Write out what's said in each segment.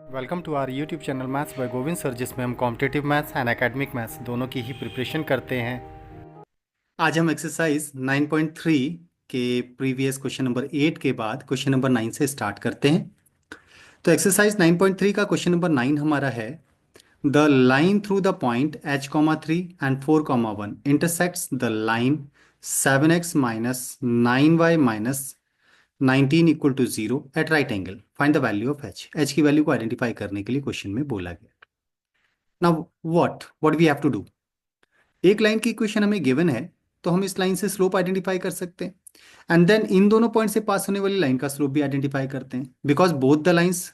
Welcome to our YouTube channel maths by Govind sir, जिसमें हम competitive maths and academic maths दोनों की ही preparation करते हैं। आज हम एक्सरसाइज 9.3 के प्रीवियस क्वेश्चन नंबर 8 के बाद क्वेश्चन नंबर 9 से स्टार्ट करते हैं। तो एक्सरसाइज 9.3 का क्वेश्चन नंबर 9 हमारा है, the line through the point h,3 and 4,1 intersects the line 7x minus 9y minus 19 equal to 0 at right angle, find the value of h की वैल्यू को identify करने के लिए क्वेश्चन में बोला गया। Now what we have to do, एक line की इक्वेशन हमें गिवन है तो हम इस लाइन से स्लोप आइडेंटिफाई कर सकते हैं एंड देन इन दोनों पॉइंट से पास होने वाली लाइन का स्लोप भी आइडेंटिफाई करते हैं, because both the lines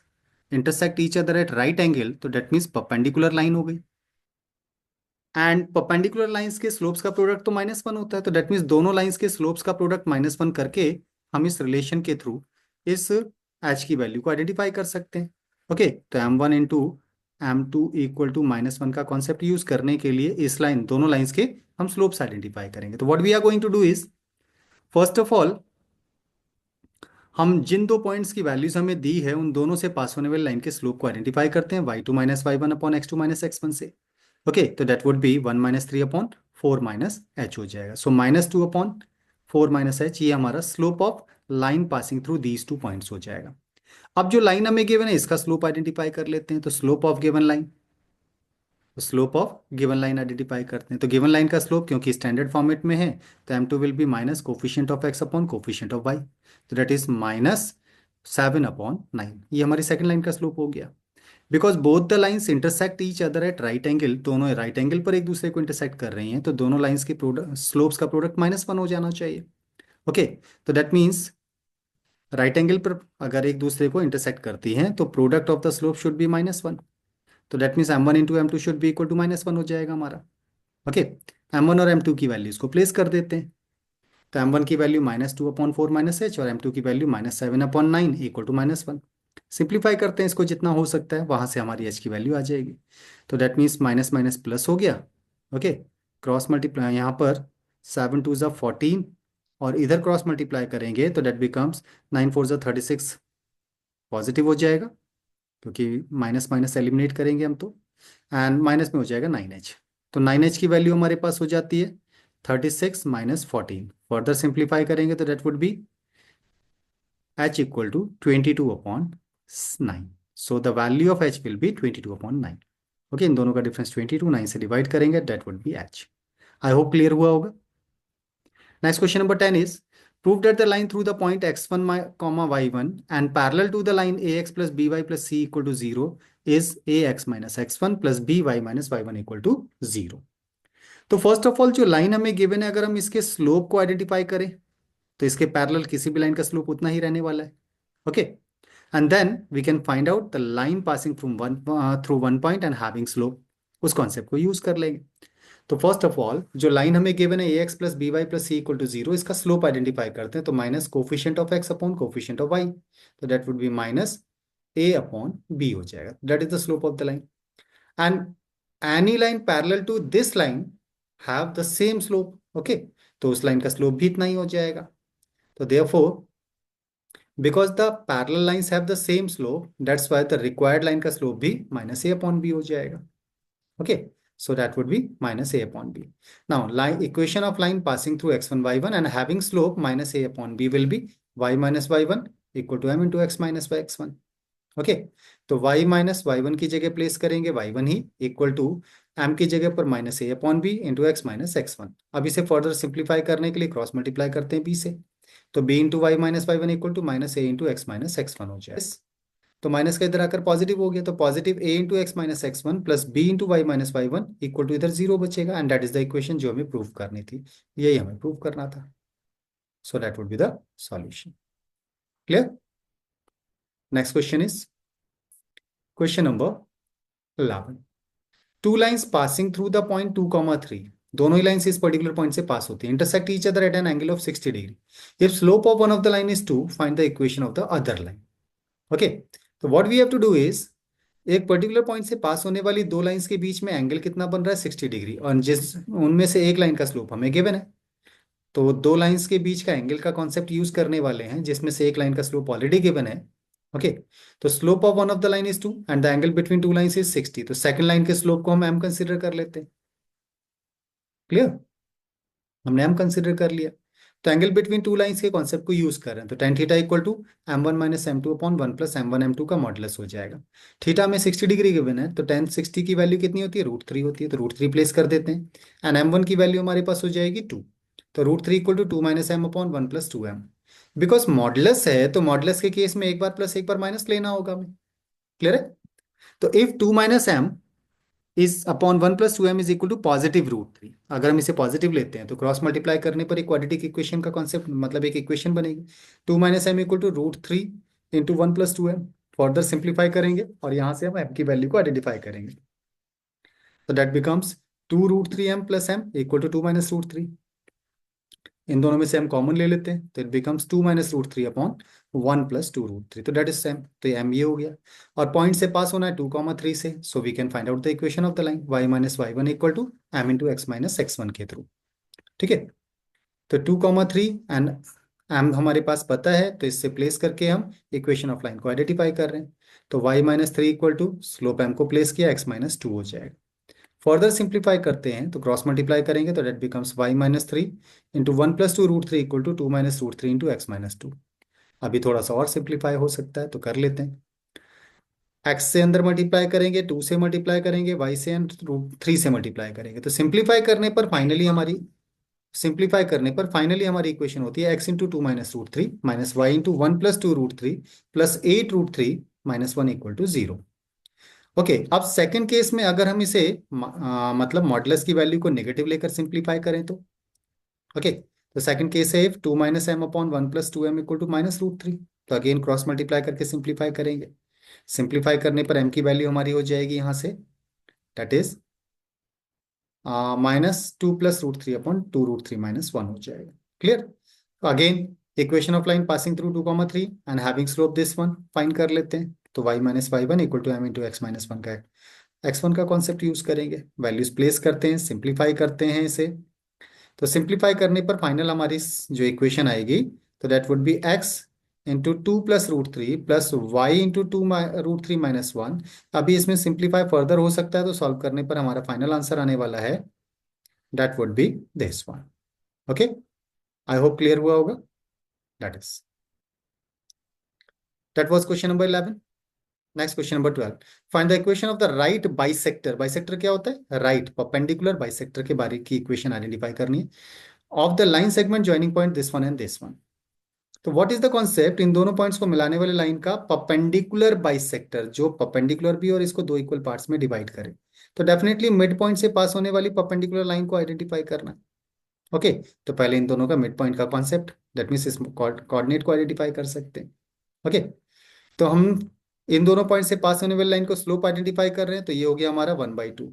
intersect each other eight right angle, तो डेट मीन्स परपेंडिकुलर लाइन हो गई एंड परपेंडिकुलर लाइंस के स्लोप्स का प्रोडक्ट तो -1 होता है, तो डेट मीन्स दोनों लाइंस के स्लोप्स का प्रोडक्ट -1 करके हम इस रिलेशन के थ्रू इस h की वैल्यू को आइडेंटिफाई कर सकते हैं। ओके, तो m1 into m2 equal to -1 का कॉन्सेप्ट यूज करने के लिए इस लाइन दोनों लाइंस के हम स्लोप्स आइडेंटिफाई करेंगे। तो what we are going to do is, first of all हम जिन दो पॉइंट्स की वैल्यूज हमें दी है उन दोनों से पास होने वाली लाइन के स्लोप को आइडेंटिफाई करते हैं, y2 minus y1 upon x2 minus x1 से। ओके, तो that would B 1 minus 3 upon 4 minus H हो जाएगा। सो -2 अपॉन 4 माइनस एच, ये हमारा slope of line passing through these two points हो जाएगा। अब जो लाइन हमें गिवन है इसका स्लोप आइडेंटिफाई कर लेते हैं। तो slope of given line, slope of given line identify करते हैं। तो गिवन लाइन का स्लोप क्योंकि स्टैंडर्ड फॉर्मेट में है तो m2 will be minus coefficient of x upon coefficient of y, तो दैट इज -7/9। ये हमारी सेकंड लाइन का स्लोप हो गया। Because both the lines intersect each other eight right angle, दोनों राइट एंगल पर एक दूसरे को इंटरसेक्ट कर रही हैं, तो दोनों लाइंस के प्रोडक्ट स्लोप्स का प्रोडक्ट -1 हो जाना चाहिए। ओके, तो दैट मीन्स राइट एंगल पर अगर एक दूसरे को इंटरसेक्ट करती हैं तो product of the slope should be -1, तो that means m1 into m2 should be equal to -1 हो जाएगा हमारा। ओके, m1 और m2 की वैल्यूज को प्लेस कर देते हैं। तो m1 की वैल्यू -2/4 माइनस एच और m2 की वैल्यू -7/9 इक्वल टू -1। सिंप्लीफाई करते हैं इसको जितना हो सकता है, वहां से हमारी h की वैल्यू आ जाएगी। तो that means minus minus plus हो गया। ओके, क्रॉस मल्टीप्लाई यहाँ पर 7 2 ज़ा 14 और इधर क्रॉस मल्टीप्लाई करेंगे तो दैट बिकम्स 9 4 ज़ा 36, पॉजिटिव हो जाएगा क्योंकि माइनस माइनस एलिमिनेट करेंगे हम तो, एंड माइनस में हो जाएगा 9h। तो 9h की वैल्यू हमारे पास हो जाती है 36 माइनस 14। फर्दर सिंप्लीफाई करेंगे तो that would be h equal to 22/9। So the value of h will be 22/9। Okay, इन दोनों का डिफरेंस 22, 9 से डिवाइड करेंगे, that would be h। I hope clear हुआ होगा। Next question number 10 is, prove that the line through the point x1 comma y1 and parallel to the line ax plus by plus c equal to 0 is ax minus x1 plus by minus y1 equal to 0। तो first of all जो line हमें given है, अगर हम इसके slope को identify करें तो इसके पैरेलल किसी भी लाइन का स्लोप उतना ही रहने वाला है। Okay, and then we can find out the line passing from one through one point and having slope, उस कॉन्सेप्ट को यूज कर लेंगे। तो फर्स्ट ऑफ ऑल जो लाइन हमें गिवन है ax plus B Y plus C equal to 0, इसका slope identify करते हैं। तो minus coefficient of x upon coefficient of y, तो that would be -a upon b हो जाएगा, that is the slope of the line. And any line parallel to this line have the same slope. Okay, तो उस line का slope भी इतना ही हो जाएगा। तो therefore because the parallel lines have the same slope, that's why the required line का slope भी -a अपॉन b हो जाएगा। Okay, so that would be -a upon b. Now, line equation of line passing through x1 y1 and having slope -a upon b will be y minus y1 equal to m into x minus y x1। Okay, तो y minus y1 की जगह place करेंगे y1 he, equal to m की जगह पर -a upon b into x minus x1। अब इसे further simplify करने के लिए क्रॉस मल्टीप्लाई करते हैं b से, तो b into Y minus y1 equal to -a into x minus x1 हो जाए। तो माइनस का इधर आकर पॉजिटिव हो गया, तो positive a into x minus x1 plus b into Y minus y1 equal to इधर 0 बचेगा, and that is the equation जो हमें प्रूव करनी थी, यही हमें प्रूव करना था। So that would be the solution. Clear. Next question is question number 11। Two lines passing through the point 2,3, दोनों ही लाइंस इस पर्टिकुलर पॉइंट से पास होती है, intersect each other at an angle of 60 degree. If slope of one of the line is 2, find the equation of the other line. Okay, तो what we have to do is, एक particular point से pass होने वाली दो lines के बीच में angle कितना बन रहा है 60 डिग्री, और जिस उनमें से एक लाइन का स्लोप हमें गिवन है, तो दो लाइंस के बीच का एंगल का कॉन्सेप्ट यूज करने वाले हैं जिसमें से एक लाइन का स्लोप ऑलरेडी गिवन है। ओके, तो slope of one of the line is 2 and the angle between two lines is 60, तो सेकंड लाइन के स्लोप को हम m कंसीडर कर लेते हैं। क्लियर, हमने m कंसीडर कर लिया। तो एंगल बिटवीन टू लाइंस के कॉन्सेप्ट को यूज कर रहे हैं, तो tan theta equal to m1 minus m2 upon 1 plus m1 m2 का मॉडुलस हो जाएगा। थीटा में 60 डिग्री गिवन है, तो tan 60 की वैल्यू कितनी होती है, √3 होती है, तो √3 प्लेस कर देते हैं। एंड m1 की वैल्यू हमारे पास हो जाएगी 2, तो √3 equal to 2 minus m upon 1 plus 2m। Because modulus है तो मॉडुलस के केस में एक बार प्लस एक बार माइनस लेना होगा हमें। क्लियर है, तो if 2 minus m is upon 1 plus 2m is equal to positive √3, अगर हम इसे पॉजिटिव लेते हैं तो क्रॉस मल्टीप्लाई करने पर एक क्वाड्रेटिक इक्वेशन का कॉन्सेप्ट, मतलब एक इक्वेशन बनेगी। 2 minus M equal to √3 into 1 plus 2m। Further simplify करेंगे और यहाँ से हम m की वैल्यू को आइडेंटिफाई करेंगे, तो that becomes 2 √3m plus m equal to 2 minus √3। इन दोनों में से हम कॉमन ले लेते हैं, तो it becomes 2 minus √3 upon 1 plus 2 √3, तो डेट इज सेम, तो ये m ये हो गया। और पॉइंट से पास होना है 2, 3 से, so we can find out the equation of the line y minus y1 equal to m into x minus x1 के थ्रू। ठीक है, तो 2, 3 एंड m हमारे पास पता है, तो इससे प्लेस करके हम इक्वेशन ऑफ लाइन को आइडेंटिफाई कर रहे हैं। तो y minus 3 equal to slope m को प्लेस किया, x माइनस 2 हो जाएगा। फर्दर सिंप्लीफाई करते हैं तो क्रॉस मल्टीप्लाई करेंगे, तो that becomes y minus 3 into 1 plus 2 √3 equal to 2 minus √3 into x minus 2। अभी थोड़ा सा और सिंप्लीफाई हो सकता है, तो कर लेते हैं। x से अंदर मल्टीप्लाई करेंगे, 2 से मल्टीप्लाई करेंगे, y से एंड √3 से मल्टीप्लाई करेंगे, तो सिंप्लीफाई करने पर फाइनली हमारी इक्वेशन होती है x into 2 minus √3 minus y into 1 plus 2 √3 plus 8 √3 minus 1 equal to 0। Okay, अब सेकंड केस में अगर हम इसे मतलब मॉडुलस की वैल्यू को नेगेटिव लेकर सिंप्लीफाई करें तो ओके, तो सेकंड केस है if 2 minus m upon 1 plus 2m equal to minus √3, तो अगेन क्रॉस मल्टीप्लाई करके सिंप्लीफाई करेंगे। सिंप्लीफाई करने पर m की वैल्यू हमारी हो जाएगी यहाँ से, that is -2 plus √3 upon 2 √3 minus 1 हो जाएगा। क्लियर, तो again equation of line passing through 2, 3 and having slope this one find कर लेते हैं, तो y minus y1 equal to m into x minus 1 का x1 का कॉन्सेप्ट यूज करेंगे, वैल्यूज प्लेस करते हैं, सिंप्लीफाई करते हैं इसे। तो सिंप्लीफाई करने पर फाइनल हमारी जो इक्वेशन आएगी, तो that would be x into 2 plus √3 plus y into 2 √3 minus 1। अभी इसमें सिंप्लीफाई फर्दर हो सकता है, तो सॉल्व करने पर हमारा फाइनल आंसर आने वाला है, that would B this one. Okay, I hope clear हुआ होगा। That is that was question number 11। Next question number 12, find the equation of the right bisector. Bisector क्या होता है, राइट परपेंडिकुलर बाइसेक्टर के बारे की इक्वेशन आइडेंटिफाई करनी है, of the line segment joining point this one and this one. तो what is the concept, इन दोनों पॉइंट्स को मिलाने वाले लाइन का परपेंडिकुलर बाइसेक्टर, जो परपेंडिकुलर भी और इसको दो इक्वल पार्ट्स में डिवाइड करे, तो डेफिनेटली मिड पॉइंट से पास होने वाली परपेंडिकुलर लाइन को आइडेंटिफाई करना है। ओके, तो पहले इन दोनों का मिड पॉइंट का कॉन्सेप्ट, दैट मीन्स इस कोऑर्डिनेट को आइडेंटिफाई कर सकते हैं। ओके, तो हम इन दोनों पॉइंट से पास होने वाली लाइन को स्लोप आइडेंटिफाई कर रहे हैं, तो ये हो गया हमारा 1/2।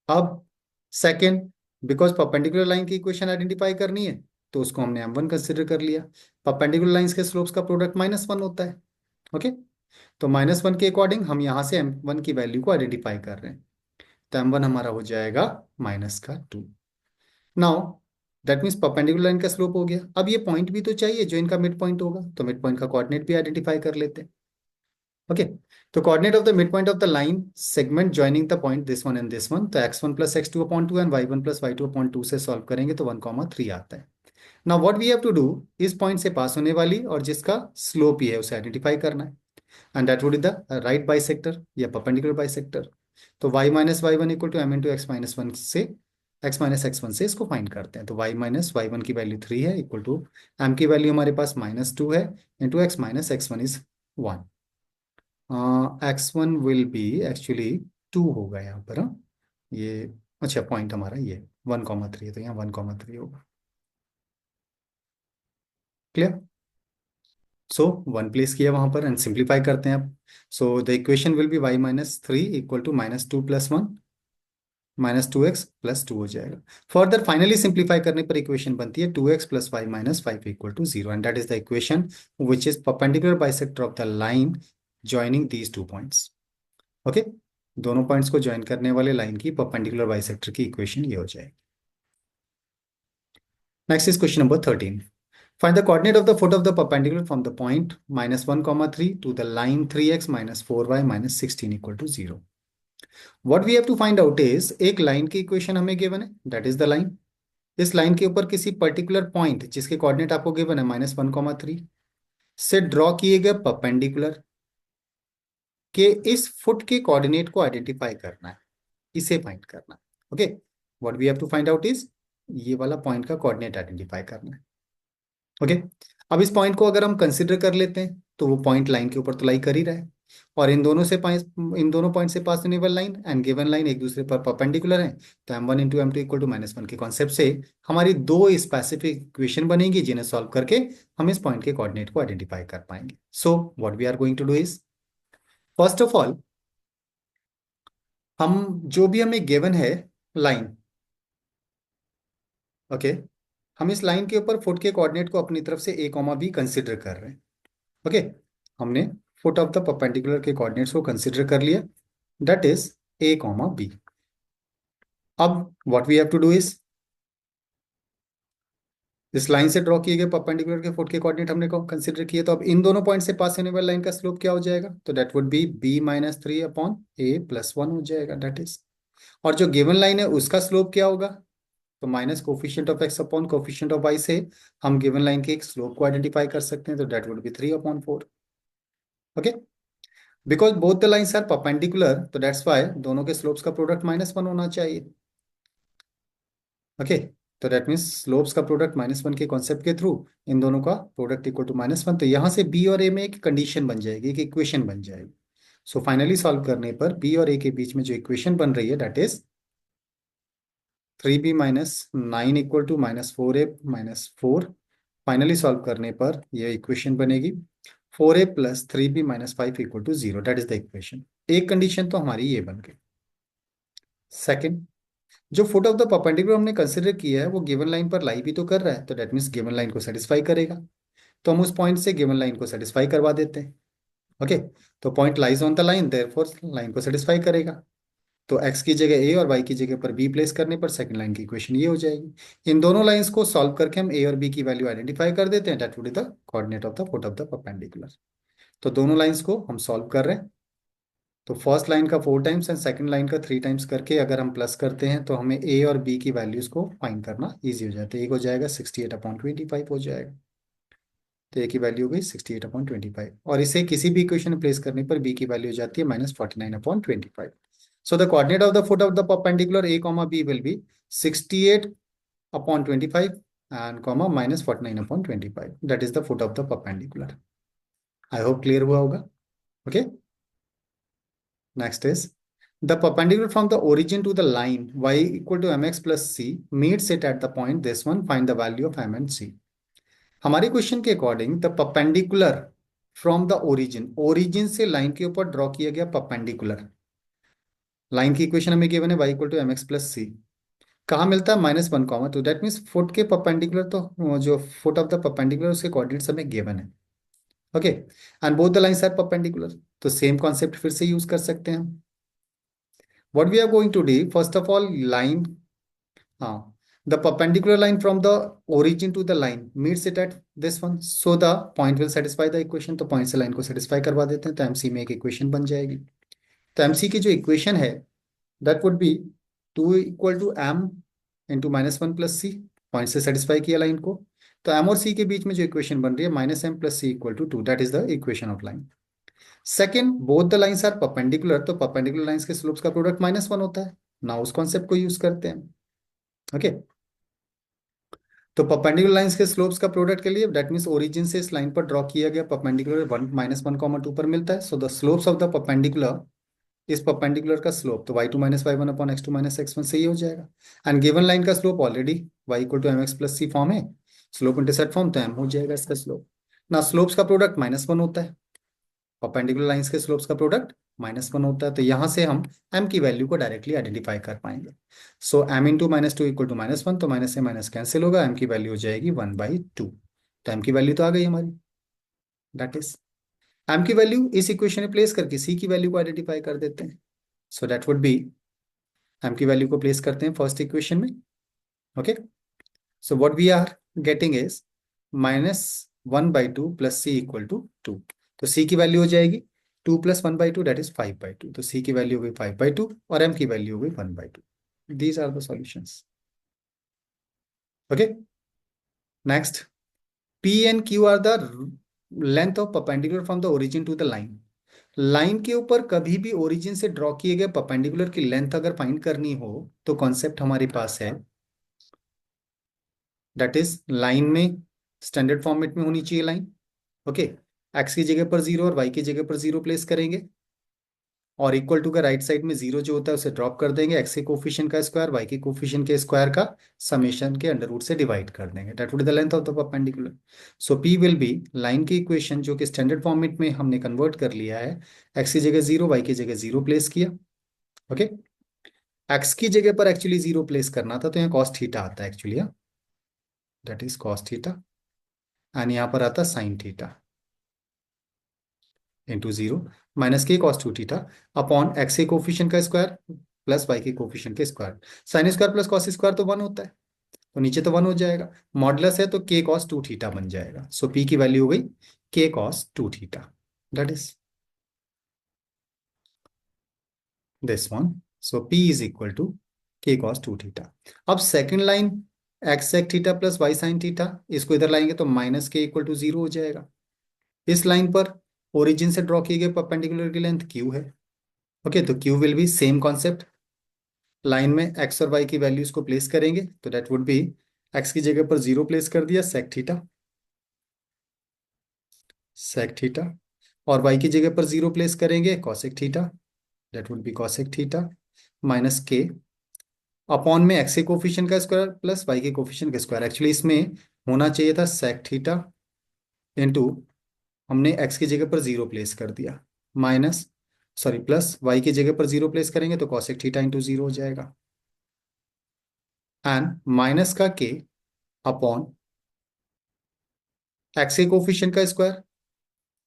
अब सेकेंड, बिकॉज परपेंडिकुलर लाइन की इक्वेशन आइडेंटिफाई करनी है, तो उसको हमने m1 कंसिडर कर लिया। परपेंडिकुलर लाइंस के स्लोप्स का प्रोडक्ट -1 होता है। ओके, तो -1 के अकॉर्डिंग हम यहाँ से m1 की वैल्यू को आइडेंटिफाई कर रहे हैं, तो m1 हमारा हो जाएगा -2। Now that means perpendicular line का स्लोप हो गया। अब ये पॉइंट भी तो चाहिए जो इनका मिड पॉइंट होगा, तो मिड पॉइंट का कोऑर्डिनेट भी आइडेंटिफाई कर लेते हैं। ओके, तो coordinate of the mid point of the line segment joining the point this one and this one, तो x1 plus x2 upon 2 and y1 plus y2 upon 2 से solve करेंगे तो 1, 3 आता है। Now what we have to do, इस point से pass होने वाली और जिसका स्लोप ही है उसे आइडेंटिफाई करना है, and that would be the right bisector या परपेंडिकुलर बाइसेक्टर। तो y minus y1 equal to m into x minus one से x माइनस x1 से इसको फाइंड करते हैं, तो y माइनस y1 की वैल्यू 3 है इक्वल टू m की वैल्यू हमारे पास -2 है into x minus x1 is 1। x1 will be actually 2 होगा यहाँ पर, हाँ ये, अच्छा पॉइंट हमारा ये 1, 3 है, तो यहाँ 1, 3 होगा। क्लियर, सो 1 प्लेस किया वहां पर एंड सिंप्लीफाई करते हैं अब। So the equation will be y-3 equal to -2 plus 1 -2x plus 2 हो जाएगा। फर्दर फाइनली सिंप्लीफाई करने पर इक्वेशन बनती है 2x plus y minus 5 equal to 0, and that is the equation which is perpendicular bisector of the line joining these 2 points. Okay, दोनों points को join करने वाले लाइन की परपेंडिकुलर बाइसेक्टर की इक्वेशन ये हो जाएगी। Next is question number 13, Find the coordinate of the foot of the perpendicular from the point -1, 3 to the line 3x minus 4y minus 16 equal to 0. What we have to find out is एक line की equation हमें given है, that is the line. इस line के ऊपर किसी particular point जिसके coordinate आपको गिवन है -1, 3 से ड्रॉ किए गए परपेंडिकुलर के इस फुट के कोऑर्डिनेट को आइडेंटिफाई करना है, इसे फाइंड करना है. Okay, what we have to find out is ये वाला पॉइंट का कोऑर्डिनेट आइडेंटिफाई करना है. ओके, अब इस पॉइंट को अगर हम कंसिडर कर लेते हैं तो वो पॉइंट लाइन के ऊपर तो लाई कर ही रहा है, और इन दोनों पॉइंट से पास होने वाली लाइन एंड गिवन लाइन एक दूसरे पर परपेंडिकुलर है. तो m1 into m2 equal to -1 के कॉन्सेप्ट से हमारी दो स्पेसिफिक इक्वेशन बनेगी जिन्हें सॉल्व करके हम इस पॉइंट के कोऑर्डिनेट को आइडेंटिफाई कर पाएंगे. So what we are going to do is, first of all हम जो भी हमें गिवन है लाइन, ओके, हम इस लाइन के ऊपर फुट के कोऑर्डिनेट को अपनी तरफ से a, b कंसिडर कर रहे हैं. ओके, हमने फुट ऑफ द परपेंडिकुलर के कोऑर्डिनेट्स को कंसिडर कर लिया, दैट इज a, b. अब what we have to do is, इस लाइन से ड्रॉ किए गए परपेंडिकुलर के फुट के कोऑर्डिनेट हमने कंसिडर किए, तो अब इन दोनों पॉइंट से पास होने वाली लाइन का स्लोप क्या हो जाएगा, तो दैट वुड बी b-3/a+1 हो जाएगा, दैट इज. और जो गिवन लाइन है उसका स्लोप क्या होगा, तो minus coefficient of x upon coefficient of y से हम गिवन लाइन के एक स्लोप को आइडेंटिफाई कर सकते हैं, तो that would be 3/4. Okay, because both the lines are perpendicular, तो दैट्स वाई दोनों के स्लोप्स का प्रोडक्ट -1 होना चाहिए. ओके, तो दैट मीन्स स्लोप्स का प्रोडक्ट -1 के कॉन्सेप्ट के थ्रू इन दोनों का प्रोडक्ट इक्वल टू -1, तो यहां से बी और ए में एक कंडीशन बन जाएगी, एक इक्वेशन बन जाएगी. सो फाइनली सॉल्व करने पर बी और ए के बीच में जो इक्वेशन बन रही है that is 3b-9 equal to -4a-4. Finally solve करने पर यह इक्वेशन बनेगी 4a + 3b-5 equal to 0. That is the equation. एक कंडीशन तो हमारी ये बन गई. सेकेंड, जो फुट ऑफ द परपेंडिकुलर हमने कंसिडर किया है वो गिवन लाइन पर लाई भी तो कर रहा है, तो दैट मीन्स गिवन लाइन को सेटिस्फाई करेगा, तो हम उस पॉइंट से गिवन लाइन को सेटिस्फाई करवा देते हैं. ओके, तो point lies on the line, therefore line को सेटिस्फाई करेगा. तो x की जगह a और y की जगह पर b प्लेस करने पर सेकंड लाइन की इक्वेशन ये हो जाएगी. इन दोनों लाइंस को सॉल्व करके हम a और b की वैल्यू आइडेंटिफाई कर देते हैं, that would be the coordinate of the foot of the perpendicular. तो दोनों लाइंस को हम सॉल्व कर रहे हैं, तो फर्स्ट लाइन का 4 टाइम्स एंड सेकंड लाइन का 3 टाइम्स करके अगर हम प्लस करते हैं तो हमें ए और बी की वैल्यूज को फाइंड करना ईजी हो जाता है. एक हो जाएगा 68/25 हो जाएगा, तो ए की वैल्यू हो गई 68/25, और इसे किसी भी इक्वेशन में प्लेस करने पर बी की वैल्यू हो जाती है -49/25. So the coordinate of the foot of the perpendicular a, b will be 68/25 and -49/25. That is the foot of the perpendicular. I hope clear हुआ होगा. Okay, next is the perpendicular from the origin to the line y equal to mx plus c meets it at the point this one, find the value of m and c. हमारे question के according the perpendicular from the origin से line के ऊपर draw किया गया perpendicular, line की equation हमें given है y equal to mx plus c. कहाँ मिलता है -1, तो दैट मीन्स फुट के परपेंडिकुलर, तो जो फुट ऑफ द परपेंडिकुलर उसके कोऑर्डिनेट्स हमें गिवन है. Okay, and both the lines are perpendicular, तो सेम कॉन्सेप्ट फिर से यूज कर सकते हैं हम. What we are going to do, first of all, line, the perpendicular line from the origin to the line meets it at this one, so the point will satisfy the equation. तो point से line को satisfy करवा देते हैं, तो MC में एक equation बन जाएगी. तो MC की जो equation है that would be 2 equal to m into -1 plus c. Point से सेटिस्फाई किया लाइन को, तो m और c के बीच में जो इक्वेशन बन रही है -m plus c equal to 2, that is the equation of line. Second, both the lines are perpendicular, तो परपेंडिकुलर लाइंस के स्लोप्स का प्रोडक्ट -1 होता है ना, उस कॉन्सेप्ट को यूज करते हैं. ओके, तो परपेंडिकुलर लाइंस के स्लोप्स का प्रोडक्ट के लिए दैट मींस ओरिजिन से इस लाइन पर ड्रॉ किया गया परपेंडिकुलर -1, 2 पर मिलता है. So the slopes of the perpendicular, इस परपेंडिकुलर का स्लोप तो y2 - y1 upon x2 - x1 से ही हो जाएगा. एंड गिवन लाइन का slope already y equal to mx plus c form है, स्लोप इंटरसेप्ट फॉर्म, तो m हो जाएगा इसका स्लोप. ना स्लोप्स का प्रोडक्ट -1 होता है, परपेंडिकुलर लाइंस के स्लोप्स का प्रोडक्ट -1 होता है, तो यहां से हम m की वैल्यू को डायरेक्टली आइडेंटिफाई कर पाएंगे. सो m इंटू -2 इक्वल टू -1, तो माइनस से माइनस कैंसिल होगा, m की वैल्यू हो जाएगी 1/2. तो m की वैल्यू तो आ गई हमारी, दैट इज m की वैल्यू इस इक्वेशन में प्लेस करके c की वैल्यू को आइडेंटिफाई कर देते हैं. So that would be, m की वैल्यू को प्लेस करते हैं फर्स्ट इक्वेशन में. Okay, so what we are getting is -1/2 plus C equal to 2। तो सी की वैल्यू हो जाएगी 2 + 1/2, दैट इज 5/2। तो सी की वैल्यू हो गई 5/2 और एम की वैल्यू हो गई 1/2। These are the solutions. Okay, next, p and q are the length of perpendicular from the origin to the line. Line के ऊपर कभी भी ओरिजिन से ड्रॉ किए गए परपेंडिकुलर की लेंथ अगर फाइंड करनी हो तो कॉन्सेप्ट हमारे पास है, दैट इज लाइन में स्टैंडर्ड फॉर्मेट में होनी चाहिए लाइन। ओके, एक्स की जगह पर 0 और वाई की जगह पर 0 प्लेस करेंगे और इक्वल टू का राइट साइड में 0 जो होता है उसे ड्रॉप कर देंगे, एक्स के कोफिशिएंट का स्क्वायर वाई के कोफिशिएंट के स्क्वायर का समेशन के अंडर रूट से डिवाइड कर देंगे, that would the length of the perpendicular. So P will be line की इक्वेशन जो कि स्टैंडर्ड फॉर्मेट में हमने कन्वर्ट कर लिया है, एक्स की जगह 0 वाई की जगह 0 प्लेस किया। ओके, एक्स की जगह पर एक्चुअली 0 प्लेस करना था तो यहाँ कॉस थीटा आता है actually, that is cos theta, and यहाँ पर आता साइन थीटा इंटू 0 माइनस के कॉस 2 थीटा अपॉन एक्स के कोफिशिएंट का स्क्वायर प्लस वाई के कोफिशिएंट के square. Sine square plus cos square तो 1 होता है, तो नीचे तो 1 हो जाएगा, मॉडुलस है तो के कॉस 2 थीटा बन जाएगा। सो पी की वैल्यू हो गई k cos 2 theta, that is this one. So p is equal to k cos 2 theta. अब second line x sec theta plus y sine theta, इसको इधर लाएंगे तो माइनस के इक्वल टू 0 हो जाएगा। इस लाइन पर ओरिजिन से ड्रॉ किए गए परपेंडिकुलर की लेंथ क्यू है। ओके, तो Q will be same concept, line में एक्स और वाई की वैल्यूज को प्लेस करेंगे तो दैट वुड बी एक्स की जगह पर 0 प्लेस कर दिया सेक थीटा और वाई की जगह पर 0 प्लेस करेंगे cosec theta, that would B cosec theta minus के अपॉन में एक्स के कोफिशिएंट का स्क्वायर प्लस वाई के कोफिशिएंट का स्क्वायर। एक्चुअली इसमें होना चाहिए था सेक थीटा इंटू, हमने एक्स की जगह पर 0 प्लेस कर दिया, माइनस सॉरी प्लस वाई की जगह पर 0 प्लेस करेंगे तो कॉसेक थीटा इंटू 0 हो जाएगा, एंड माइनस का के अपॉन एक्स के कोफिशिएंट का स्क्वायर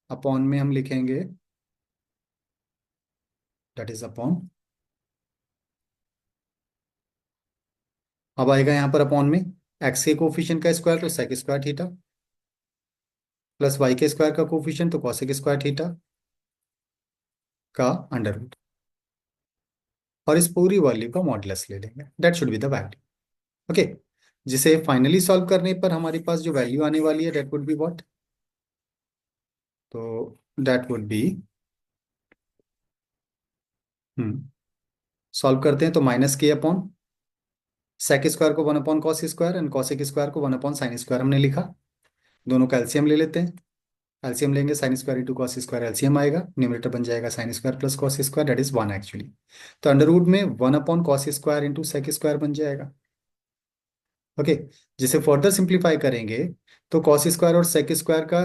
अपॉन में हम लिखेंगे दैट इज अपॉन, अब आएगा यहाँ पर अपॉन में एक्स के कोफिशिएंट का स्क्वायर तो sec square theta plus y के स्क्वायर का कोफिशिएंट तो कॉसेक स्क्वायर थीटा का अंडर रूट, और इस पूरी वैल्यू का मॉडुलस ले लेंगे, that should be the value. Okay, जिसे फाइनली सॉल्व करने पर हमारे पास जो वैल्यू आने वाली है दैट वुड बी व्हाट, तो दैट वुड बी, सॉल्व करते हैं तो माइनस के अपॉन सेक स्क्वायर को 1 upon cos square and cosec square को 1 अपॉन साइन स्क्वायर हमने लिखा। दोनों का एलसीएम ले लेते हैं, एलसीएम लेंगे sine square into cos square, LCM आएगा न्यूमरेटर बन जाएगा sine square plus cos square, that is 1 actually. तो अंडर रूट में 1 upon cos square into sec square बन जाएगा। ओके, जिसे फर्दर सिंप्लीफाई करेंगे तो कॉस स्क्वायर और सेक स्क्वायर का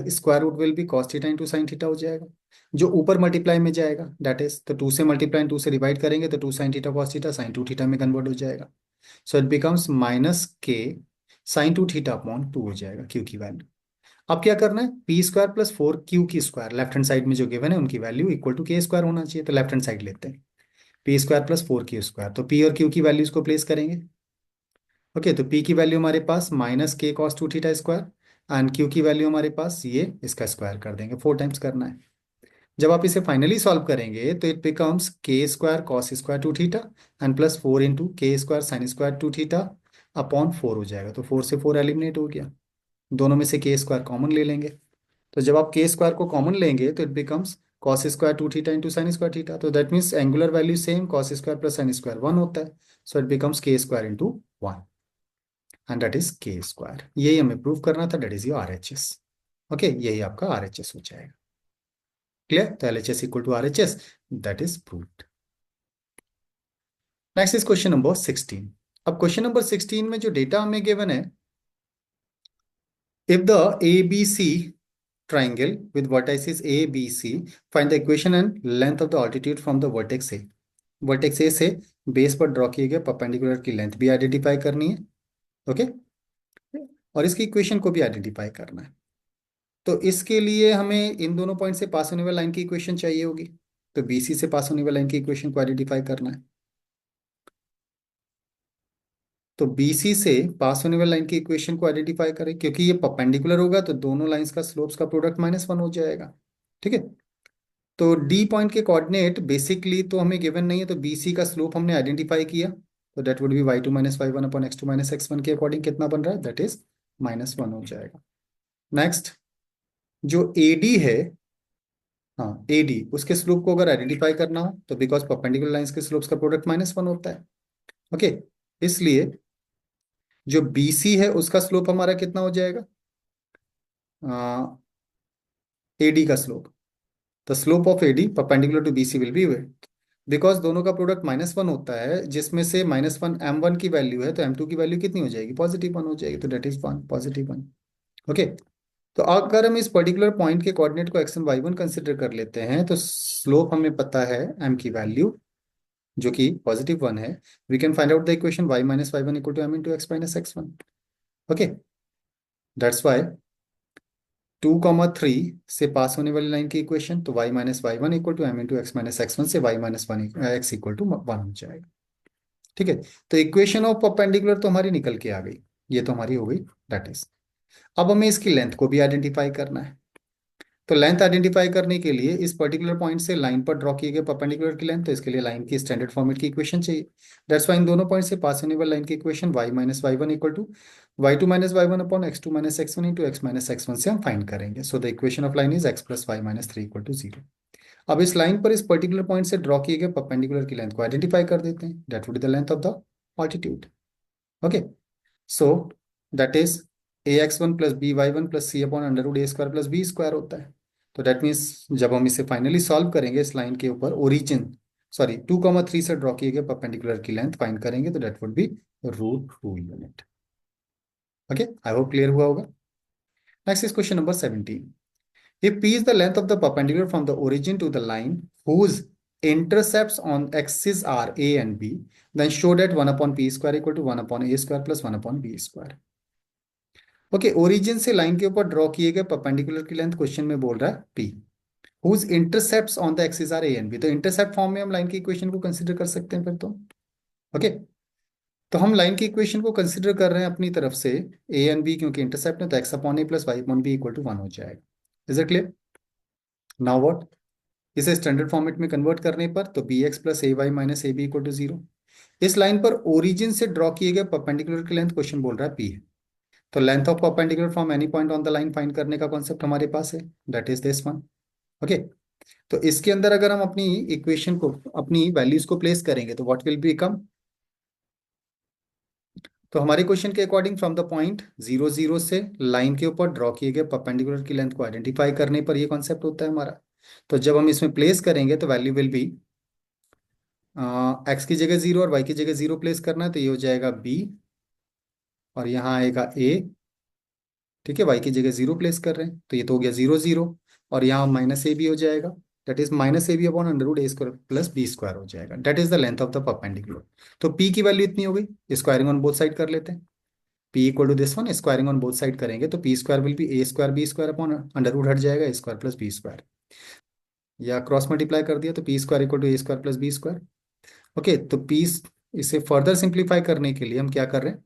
square root will be cos theta into sine theta हो जाएगा, जो ऊपर मल्टीप्लाई में जाएगा, दैट इज तो 2 से मल्टीप्लाई 2 से डिवाइड करेंगे तो 2 sine theta cos theta sine 2 theta में कन्वर्ट हो जाएगा। सो इट बिकम्स माइनस के साइन 2 थीटा अपॉन 2 हो जाएगा क्यू की वैल्यू। अब क्या करना है, पी स्क्वायर प्लस 4 क्यू की स्क्वायर लेफ्ट हैंड साइड में जो गिवन है उनकी वैल्यू इक्वल टू के स्क्वायर होना चाहिए, तो लेफ्ट हैंड साइड लेते हैं, P square plus 4 Q square, तो पी और क्यू की वैल्यूज को प्लेस करेंगे। ओके, तो पी की वैल्यू हमारे पास माइनस के cos 2 theta square and Q की वैल्यू हमारे पास ये इसका स्क्वायर कर देंगे, 4 टाइम्स करना है। जब आप इसे फाइनली सॉल्व करेंगे तो it becomes k square cos square 2 theta and plus 4 into k square sine square 2 theta upon 4 हो जाएगा, तो 4 से 4 एलिमिनेट हो गया, दोनों में से के स्क्वायर कॉमन ले लेंगे। तो जब आप के स्क्वायर को कॉमन लेंगे तो it becomes cos square 2 theta into sine square theta, तो that means angular value same, cos square plus sine square 1 होता है, so it becomes k square into 1 and that is k square. यही हमें prove करना था, that is your R H S. Okay, यही आपका R H S हो जाएगा। क्लियर, तो L H S equal to R H S, that is proved. Next is question number 16। अब क्वेश्चन नंबर 16 में जो डेटा हमें गिवन है, if the ABC triangle with vertices A, B, C, find the equation and length of the altitude from the vertex A। Vertex ए से base पर draw किए गए perpendicular की लेंथ भी आइडेंटिफाई करनी है। ओके, और इसकी इक्वेशन को भी आइडेंटिफाई करना है। तो इसके लिए हमें इन दोनों पॉइंट से पास होने वाली लाइन की इक्वेशन चाहिए होगी, तो बीसी से पास होने वाली लाइन की इक्वेशन को आइडेंटिफाई करना है। तो BC से पास होने वाली लाइन की इक्वेशन को आइडेंटिफाई करें, क्योंकि ये परपेंडिकुलर होगा तो दोनों लाइंस का स्लोप्स का प्रोडक्ट -1 हो जाएगा। ठीक है। तो D पॉइंट के कोऑर्डिनेट बेसिकली तो हमें गिवन नहीं है, तो BC का स्लोप हमने आइडेंटिफाई किया, तो that would B y2 - y1 upon x2 - x1 के अकॉर्डिंग कितना बन रहा है, दैट इज -1 हो जाएगा। नेक्स्ट, जो AD है, हाँ AD, उसके स्लोप को अगर आइडेंटिफाई करना हो तो बिकॉज परपेंडिकुलर लाइंस के स्लोप्स का प्रोडक्ट -1 होता है। ओके, इसलिए जो BC है उसका स्लोप हमारा कितना हो जाएगा, AD का slope, the slope of AD perpendicular to BC will be, because दोनों का प्रोडक्ट -1 होता है, जिसमें से -1 M1 की वैल्यू है, तो M2 की वैल्यू कितनी हो जाएगी, +1 हो जाएगी, तो डेट इज 1 +1। ओके, तो अगर हम इस पर्टिकुलर पॉइंट के कोऑर्डिनेट को x1 y1 कंसिडर कर लेते हैं, तो स्लोप हमें पता है m की वैल्यू जो कि +1 है, we can find out the equation y - y1 equal to m into x - x1। Okay, that's why 2,3 से पास होने वाली लाइन की इक्वेशन, तो y - y1 equal to m into x - x1 से y - 1 x इक्वल टू 1 हो जाएगा। ठीक है, तो इक्वेशन ऑफ परपेंडिकुलर तो हमारी निकल के आ गई, ये तो हमारी हो गई, दैट इज। अब हमें इसकी लेंथ को भी आइडेंटिफाई करना है। तो लेंथ आइडेंटिफाई करने के लिए इस पर्टिकुलर पॉइंट से लाइन पर ड्रॉ किए गए परपेंडिकुलर की लेंथ, तो इसके लिए लाइन की स्टैंडर्ड फॉर्मेट की इक्वेशन चाहिए। दैट्स वाई इन दोनों पॉइंट से पास होने वाली लाइन की equation y - y1 equal to y2 - y1 upon x2 - x1 into x - x1 से हम फाइंड करेंगे। So the equation of line is x + y - 3 equal to 0। अब इस लाइन पर इस पर्टिकुलर पॉइंट से ड्रॉ किए गए परपेंडिकुलर की लेंथ को आइडेंटिफाई कर देते हैं, that would be the length of the altitude। Okay, so that is ax1 + by1 + c upon √a² + b² होता है। तो दैट मीन्स जब हम इसे फाइनली सॉल्व करेंगे, इस लाइन के ऊपर ओरिजिन, सॉरी 2,3 से ड्रॉ किए गए परपेंडिकुलर की लेंथ फाइंड करेंगे, तो that would B √2 unit. Okay, I hope clear हुआ होगा। Next is question number 17। If P is the length of the perpendicular from the origin to the line whose intercepts on axes are A and B, then show that 1 upon P square equal to 1 upon A square plus 1 upon B square। Okay, origin से line के ऊपर draw किए गए perpendicular की length question में बोल रहा है P, whose intercepts on the axes are A and B। तो इंटरसेप्ट फॉर्म में हम लाइन की इक्वेशन को कंसिडर कर सकते हैं फिर तो। ओके, तो हम लाइन की इक्वेशन को कंसिडर कर रहे हैं अपनी तरफ से A एंड B, क्योंकि इंटरसेप्ट है, तो x upon A plus y upon B equal to 1 हो जाएगा। Is it clear? Now what, इसे स्टैंडर्ड फॉर्मेट में कन्वर्ट करने पर तो bx + ay - ab equal to 0। इस लाइन पर ओरिजिन से ड्रॉ किए गए परपेंडिकुलर की लेंथ क्वेश्चन बोल रहा है p है, तो length of perpendicular from any point on the line find करने का कॉन्सेप्ट हमारे पास है, that is this one. Okay, तो इसके अंदर अगर हम अपनी इक्वेशन को, अपनी वैल्यूज को प्लेस करेंगे तो व्हाट विल बिकम, तो हमारे क्वेश्चन के अकॉर्डिंग फ्रॉम द पॉइंट 0 0 से लाइन के ऊपर ड्रॉ किए गए परपेंडिकुलर की लेंथ को आइडेंटिफाई करने पर ये कॉन्सेप्ट होता है हमारा। तो जब हम इसमें प्लेस करेंगे तो वैल्यू विल बी, एक्स की जगह 0 और वाई की जगह 0 प्लेस करना है, तो ये हो जाएगा b, और यहाँ आएगा a। ठीक है, वाई की जगह 0 प्लेस कर रहे हैं, तो ये तो हो गया 0 0, और यहाँ -a भी हो जाएगा, that is -ab upon √a² plus b² हो जाएगा, that is the length of the perpendicular. तो p की वैल्यू इतनी हो गई, स्क्वायरिंग ऑन बोथ साइड कर लेते हैं, p equal to this one, squaring on both side करेंगे तो p² will be a² b² upon √ हट जाएगा a² प्लस b², या क्रॉस मल्टीप्लाई कर दिया तो p² equal to a² plus b²। Okay, तो पीस, इसे फर्दर सिंप्लीफाई करने के लिए हम क्या कर रहे हैं,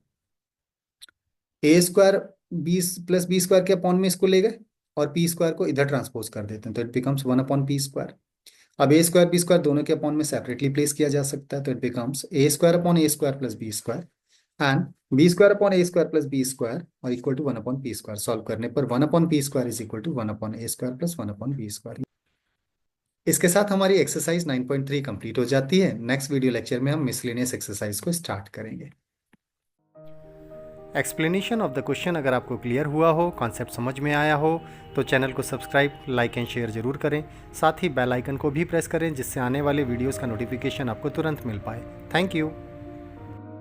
a² 20 प्लस b² के अपॉन में इसको ले गए और p² को इधर ट्रांसपोज कर देते हैं, तो इट बिकम्स 1 अपॉन p²। अब a² b² दोनों के अपॉन में सेपरेटली प्लेस किया जा सकता है, तो it becomes a² upon a² plus b² and b² upon a² plus b² और equal to 1 upon p²। Solve करने पर 1 upon p² is equal to 1 upon a² plus 1 upon b²। इसके साथ हमारी एक्सरसाइज 9.3 कंप्लीट हो जाती है। नेक्स्ट वीडियो लेक्चर में हम मिसलेनियस एक्सरसाइज को स्टार्ट करेंगे। एक्सप्लेनेशन ऑफ द क्वेश्चन अगर आपको क्लियर हुआ हो, कॉन्सेप्ट समझ में आया हो, तो चैनल को सब्सक्राइब, लाइक एंड शेयर जरूर करें। साथ ही बेल आइकन को भी प्रेस करें, जिससे आने वाले वीडियोस का नोटिफिकेशन आपको तुरंत मिल पाए। Thank you.